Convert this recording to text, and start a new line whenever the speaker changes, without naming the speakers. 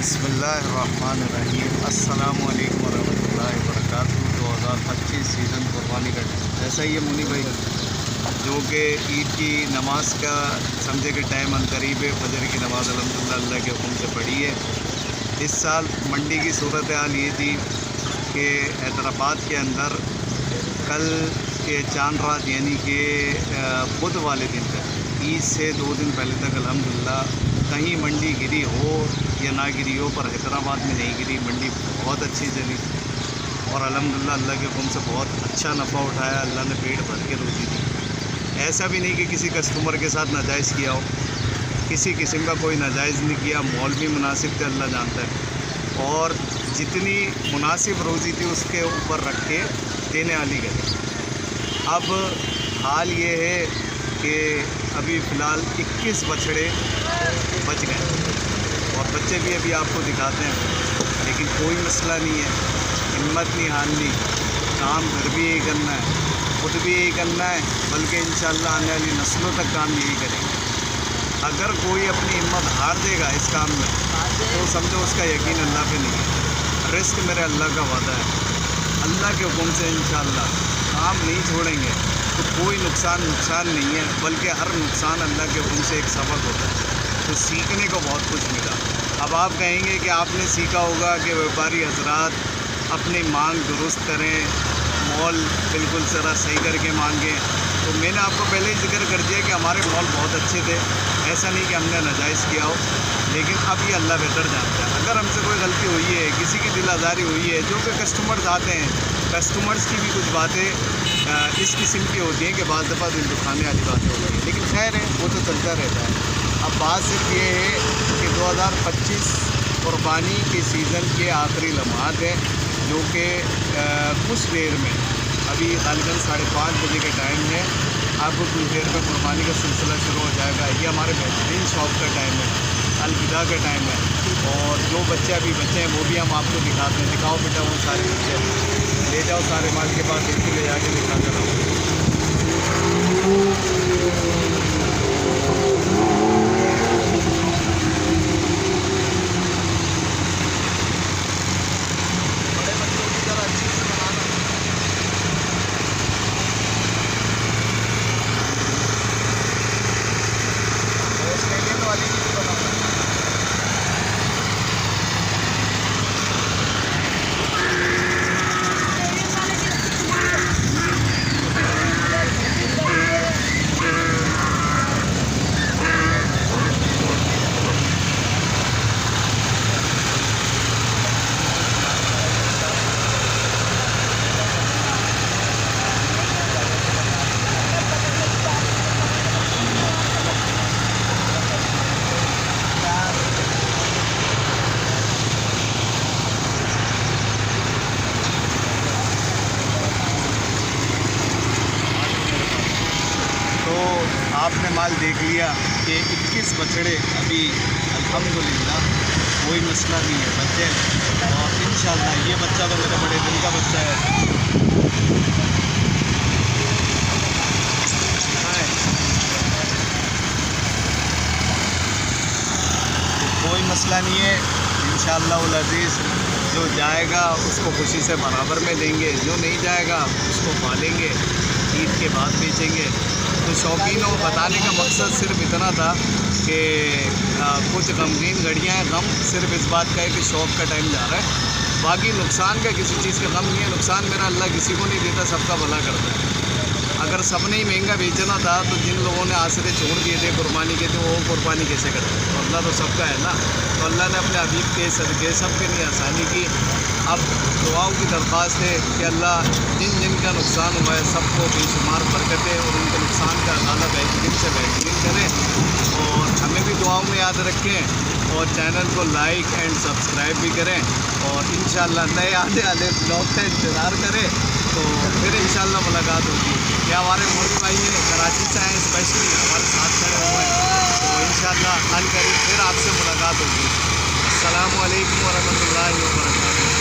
बिस्मिल्लाहिर्रहमानिर्रहीम। अस्सलाम वालेकुम वरहमतुल्लाहि वबरकातुहू। 2025 सीज़न कुर्बानी का ऐसा ही है मुनी भाई, जो कि ईद की नमाज का समझे कि टाइम अनकरीब है। फजर की नमाज़ अल्हम्दुलिल्लाह अल्लाह के हुक्म से पढ़ी है। इस साल मंडी की सूरत हाल ये थी कि हैदराबाद के अंदर कल के चांद रात यानी कि बुध वाले दिन तक, ईद से 2 दिन पहले तक अल्हम्दुलिल्लाह कहीं मंडी गिरी हो या ना गिरी हो, पर हैदराबाद में नहीं गिरी। मंडी बहुत अच्छी चली और अल्हम्दुलिल्लाह अल्लाह के हुक्म से बहुत अच्छा नफ़ा उठाया। अल्लाह ने पेट भर के रोज़ी दी। ऐसा भी नहीं कि किसी कस्टमर के साथ नाजायज़ किया हो, किसी किस्म का कोई नाजायज़ नहीं किया। मॉल भी मुनासिब थे, अल्लाह जानता है। और जितनी मुनासिब रोज़ी थी उसके ऊपर रख के देने वाली गई। अब हाल ये है कि अभी फ़िलहाल 21 बछड़े बच गए और बच्चे भी अभी आपको दिखाते हैं। लेकिन कोई मसला नहीं है, हिम्मत नहीं हारनी, काम घर भी यही करना है, खुद भी यही करना है, बल्कि इंशाअल्लाह आने वाली नस्लों तक काम यही करेंगे। अगर कोई अपनी हिम्मत हार देगा इस काम में तो समझो उसका यकीन अल्लाह पे नहीं है। रिस्क मेरे अल्लाह का वादा है, अल्लाह के हुक्म से इंशाअल्लाह काम नहीं छोड़ेंगे तो कोई नुकसान नहीं है, बल्कि हर नुकसान अल्लाह के हुक्म से एक सबक होता है। तो सीखने को बहुत कुछ मिला। अब आप कहेंगे कि आपने सीखा होगा कि व्यापारी हजरात अपनी मांग दुरुस्त करें, मॉल बिल्कुल ज़रा सही करके मांगें। तो मैंने आपको पहले ही जिक्र कर दिया कि हमारे मॉल बहुत अच्छे थे, ऐसा नहीं कि हमने नाजायज़ किया हो, लेकिन अब ये अल्लाह बेहतर जानता है। अगर हमसे कोई गलती हुई है, किसी की दिल आज़ारी हुई है, जो कि कस्टमर्स आते हैं, कस्टमर्स की भी कुछ बातें इस किस्म की होती हैं कि बाज़ दफ़ा दिल दुखाने वाली बातें होती हैं, लेकिन खैर है, वो तो चलता रहता है। अब बात सिर्फ ये है कि 2025 कुर्बानी के सीज़न के आखिरी लम्हात हैं, जो कि कुछ देर में अभी तकरीबन 5:30 बजे के टाइम है। आपको कुछ देर में कुर्बानी का सिलसिला शुरू हो जाएगा। ये हमारे बेहतरीन शॉप का टाइम है, अलविदा का टाइम है। और जो बच्चे अभी बच्चे हैं वो भी हम आपको दिखाते हैं। दिखाओ बेटा वो सारे बच्चे, ले जाओ सारे माल के पास, इनको ले जाके दिखा कर आओ। आपने माल देख लिया कि 21 बछड़े अभी अल्हम्दुलिल्लाह कोई मसला नहीं है, बच्चे हैं। और इंशाअल्लाह ये बच्चा तो मेरे बड़े दिल का बच्चा है। तो कोई मसला नहीं है, इंशाअल्लाह उल अज़ीज़ जो जाएगा उसको खुशी से बराबर में देंगे, जो नहीं जाएगा उसको पालेंगे, ईद के बाद बेचेंगे। तो शौकीनों को बताने का मकसद सिर्फ इतना था कि कुछ गमगीन घड़ियाँ हैं। गम सिर्फ इस बात का है कि शौक़ का टाइम जा रहा है, बाकी नुकसान का किसी चीज़ का गम नहीं है। नुकसान मेरा अल्लाह किसी को नहीं देता, सबका भला करता है। अगर सबने ही महंगा बेचना था तो जिन लोगों ने आसरे छोड़ दिए थे कुर्बानी के, तो वो कुर्बानी कैसे करते? तो अल्लाह तो सबका है ना। तो अल्लाह ने अपने हबीब के सदक़े सबके लिए आसानी की। अब दुआओं की दरख्वास्त है कि अल्लाह जिन का नुकसान हुआ है सबको बेशुमार बरकतें और उनके नुकसान का अदाला बेहतरीन से बेहतरीन करें। और हमें भी दुआओं में याद रखें और चैनल को लाइक एंड सब्सक्राइब भी करें। और इंशाअल्लाह नए आने वाले ब्लॉग का इंतज़ार करें, तो फिर इंशाअल्लाह मुलाकात होगी। ये हमारे मोदी भाई हैं, कराची से आए स्पेशली हमारे साथ खड़े हुए हैं। तो इंशाअल्लाह अनकरीब फिर आपसे मुलाकात होगी। अस्सलामु अलैकुम वरहमतुल्लाहि वबरकातुहू।